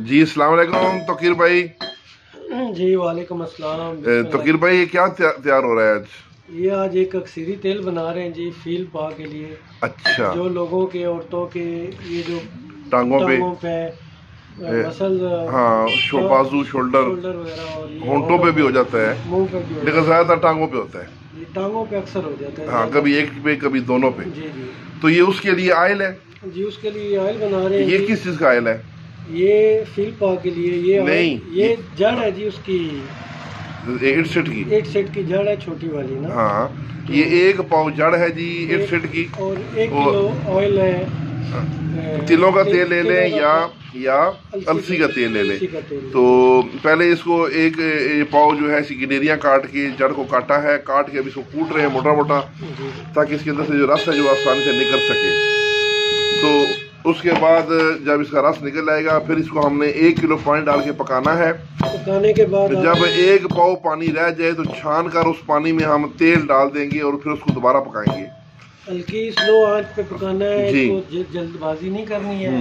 जी अस्सलाम वालेकुम तोकीर भाई। जी वालेकुम अस्सलाम। तोकीर भाई ये क्या तैयार हो रहा है आज? ये आज एक अक्सीरी तेल बना रहे हैं जी, फील पा के लिए। अच्छा। जो लोगों के, औरतों के ये जो टांगों पे मसल, हाँ, बाजू, शोल्डर वगैरह, और होंठों पे भी हो जाता है, मुंह पे भी हो लेकिन ज्यादातर टांगों पे होता है। जी, टांगों पे अक्सर हो जाता है। हाँ, कभी एक पे कभी दोनों पे। जी जी तो ये उसके लिए ऑयल है जी, उसके लिए ऑयल बना रहे हैं। ये किस चीज का ऑयल है? ये फील पा के लिए ये नहीं, ये जड़ है जी उसकी, 8 सेट की। 8 सेट की जड़ है, छोटी वाली ना। हाँ, ये 1 पाव जड़ है जी 8 सेट की। और 1 किलो ऑयल है। तिलों का तेल ले लें या अलसी का तेल ले लें। तो पहले इसको एक पाव जो है इसकी गिनेरियाँ काट के जड़ को काटा है, काट के अभी इसको कूट रहे हैं मोटा मोटा, ताकि इसके अंदर से जो रस है जो आसानी से निकल सके। तो उसके बाद जब इसका रस निकल आएगा फिर इसको हमने 1 किलो पानी डाल के पकाना है। पकाने के बाद जब 1 पाव पानी रह जाए तो छान कर उस पानी में हम तेल डाल देंगे और फिर उसको दोबारा पकाएंगे। हल्की स्लो आंच पे पकाना है, जी। तो जल्दबाजी नहीं करनी है।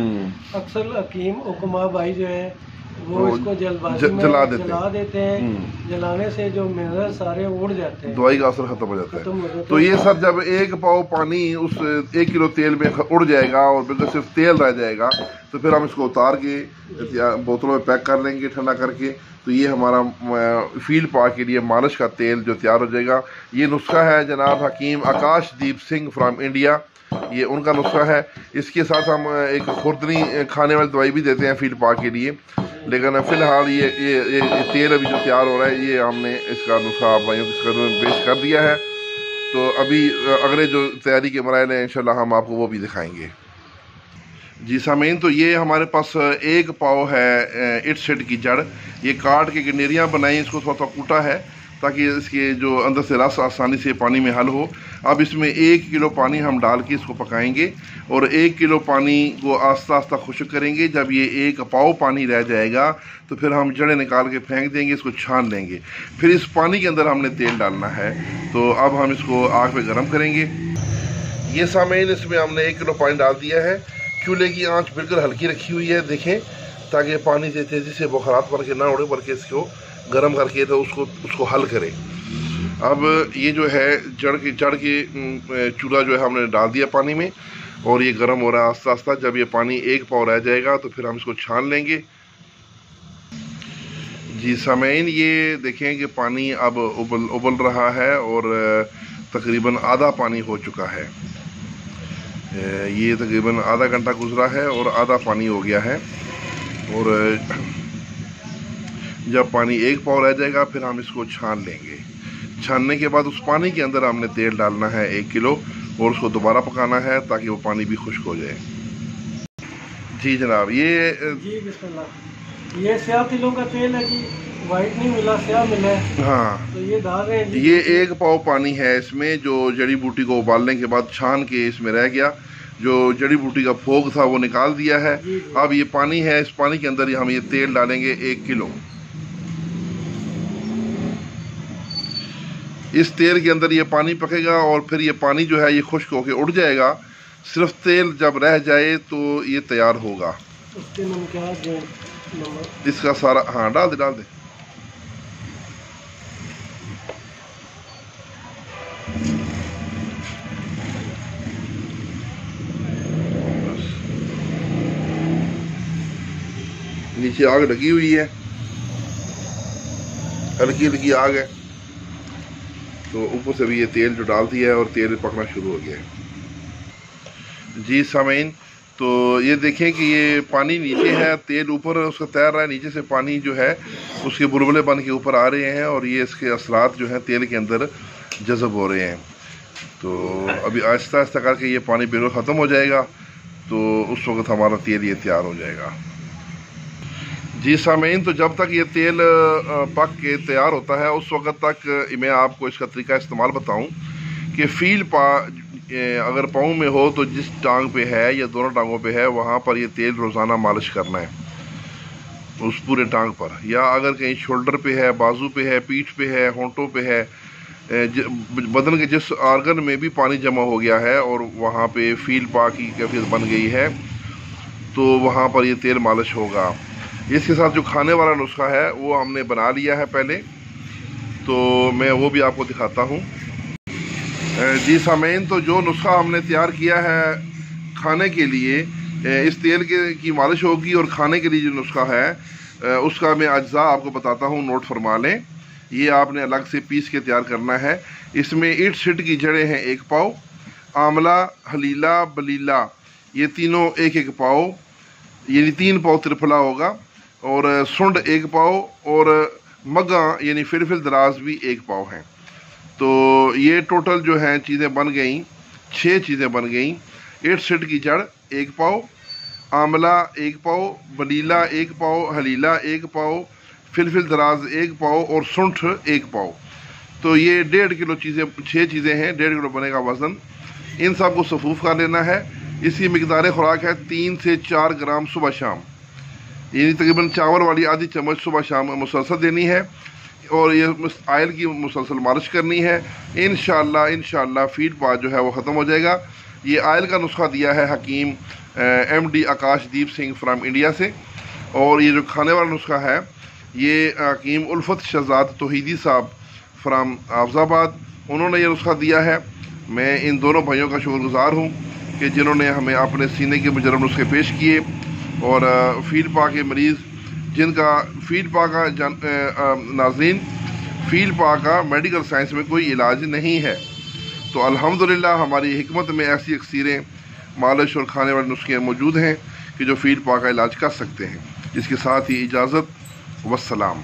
अक्सर हकीम हुक्मा भाई जो है वो इसको जल्दबाजी में जला देते हैं। जलाने से जो मिनरल सारे उड़ जाते हैं, दवाई का असर खत्म हो जाता है। तो ये सर जब 1 पाव पानी उस 1 किलो तेल में उड़ जाएगा और बिल्कुल सिर्फ तेल रह जाएगा तो फिर हम इसको उतार के बोतलों में पैक कर लेंगे ठंडा करके। तो ये हमारा फील पा के लिए मालिश का तेल जो तैयार हो जाएगा। ये नुस्खा है जनाब हकीम आकाशदीप सिंह फ्राम इंडिया, ये उनका नुस्खा है। इसके साथ हम एक खुरदनी खाने वाली दवाई भी देते हैं फील पा के लिए, लेकिन फिलहाल ये तेल अभी जो तैयार हो रहा है ये हमने इसका नुस्खा आप भाइयों के सामने पेश कर दिया है। तो अभी अगले जो तैयारी के मराइल हैं इंशाल्लाह हम आपको वो भी दिखाएंगे। जी सामीन, तो ये हमारे पास 1 पाव है 8 सेट की जड़, ये काट के गिनेरियाँ बनाई, इसको थोड़ा थोड़ा कूटा है ताकि इसके जो अंदर से रस आसानी से पानी में हल हो। अब इसमें 1 किलो पानी हम डाल के इसको पकाएंगे और 1 किलो पानी को आस्ता आस्ता खुश्क करेंगे। जब ये 1 पाव पानी रह जाएगा तो फिर हम जड़ें निकाल के फेंक देंगे, इसको छान लेंगे। फिर इस पानी के अंदर हमने तेल डालना है। तो अब हम इसको आग पे गर्म करेंगे। ये सामीन इसमें हमने 1 किलो पानी डाल दिया है। चूल्हे की आंच बिल्कुल हल्की रखी हुई है, देखें, ताकि पानी से तेज़ी से बुखारात बन के ना उड़े, बल्कि इसको गर्म करके तो उसको हल करें। अब ये जो है जड़ के चूल्हा जो है हमने डाल दिया पानी में और ये गर्म हो रहा है आस्ता आस्ता। जब ये पानी 1 पाव रह जाएगा तो फिर हम इसको छान लेंगे। जी सामीन, ये देखें कि पानी अब उबल रहा है और तकरीबन आधा पानी हो चुका है। ये तकरीबन आधा घंटा गुजरा है और आधा पानी हो गया है। और जब पानी 1 पाव रह जाएगा फिर हम इसको छान लेंगे। छानने के बाद उस पानी के अंदर हमने तेल डालना है 1 किलो और उसको दोबारा पकाना है ताकि वो पानी भी खुश्क हो जाए। जी जनाब, जी बिस्मिल्लाह, ये स्याह तिलों का तेल है जी, वाइट नहीं मिला, स्याह मिला है। हाँ, तो ये डाल रहे हैं जी। ये 1 पाव पानी है, इसमें जो जड़ी बूटी को उबालने के बाद छान के इसमें रह गया, जो जड़ी बूटी का फोग था वो निकाल दिया है। अब ये पानी है, इस पानी के अंदर हम ये तेल डालेंगे 1 किलो। इस तेल के अंदर ये पानी पकेगा और फिर ये पानी जो है ये खुश्क होके उड़ जाएगा। सिर्फ तेल जब रह जाए तो ये तैयार होगा। इसका सारा, हाँ डाल दे। नीचे आग लगी हुई है, हल्की हल्की आग है, तो ऊपर से भी ये तेल जो डाल दिया है और तेल पकना शुरू हो गया है। जी सामीन, तो ये देखें कि ये पानी नीचे है, तेल ऊपर उसका तैर रहा है, नीचे से पानी जो है उसके बुलबुले बन के ऊपर आ रहे हैं और ये इसके असरात जो हैं तेल के अंदर जज़ब हो रहे हैं। तो अभी आहिस्ता आहिस्ता करके ये पानी बिल्कुल ख़त्म हो जाएगा, तो उस वक्त हमारा तेल ये तैयार हो जाएगा। जी सामीन, तो जब तक ये तेल पक के तैयार होता है उस वक्त तक मैं आपको इसका तरीका इस्तेमाल बताऊं कि फील अगर पाँव में हो तो जिस टांग पे है या दोनों टांगों पे है वहाँ पर ये तेल रोज़ाना मालिश करना है उस पूरे टांग पर, या अगर कहीं शोल्डर पे है, बाजू पे है, पीठ पे है, होंठों पे है, बदन के जिस आर्गन में भी पानी जमा हो गया है और वहाँ पे फील पा की कैफियत बन गई है तो वहाँ पर ये तेल मालिश होगा। इसके साथ जो खाने वाला नुस्खा है वो हमने बना लिया है पहले, तो मैं वो भी आपको दिखाता हूँ। जी सामीन, तो जो नुस्खा हमने तैयार किया है खाने के लिए, इस तेल की मालिश होगी, और खाने के लिए जो नुस्खा है उसका मैं अज्जा आपको बताता हूँ, नोट फरमा लें। ये आपने अलग से पीस के तैयार करना है। इसमें ईट सिट की जड़ें हैं 1 पाव, आंवला, हलीला, बलीला, ये तीनों 1-1 पाव, यानी 3 पाव त्रिफला होगा, और सुंड 1 पाव, और मगा यानी फिलफिल दराज भी 1 पाव हैं। तो ये टोटल जो है चीज़ें बन गई, 6 चीज़ें बन गई। ईट सिट की जड़ 1 पाव, आंवला 1 पाव, बलीला 1 पाव, हलीला 1 पाव, फिलफिल दराज 1 पाव, और सुंठ 1 पाव। तो ये 1.5 किलो चीज़ें, 6 चीज़ें हैं, 1.5 किलो बनेगा वज़न। इन सब को सफूफ कर लेना है। इसकी मिकदार खुराक है 3 से 4 ग्राम सुबह शाम, यानी तकरीबन चावल वाली आधी चम्मच सुबह शाम मुसलसल देनी है, और ये आयल की मुसलसल मालिश करनी है। इंशाअल्लाह फीड पाथ जो है वो ख़त्म हो जाएगा। ये आयल का नुस्खा दिया है हकीम MD Akashdeep Singh from India से, और ये जो खाने वाला नुस्खा है ये हकीम उल्फत शहजाद तोहीदी साहब फ्राम आफजाबाद, उन्होंने ये नुस्खा दिया है। मैं इन दोनों भाइयों का शुक्रगुजार हूँ कि जिन्होंने हमें अपने सीने के मुजरब नुस्खे पेश किए, और फीड पा के मरीज़ जिनका फीड पा का नाज़रीन, फीड पा का मेडिकल साइंस में कोई इलाज नहीं है, तो अल्हम्दुलिल्लाह हमारी हिकमत में ऐसी अक्सीरें मालिश और खाने वाले नुस्खे मौजूद हैं कि जो फीड पा का इलाज कर सकते हैं। इसके साथ ही इजाज़त, वस्सलाम।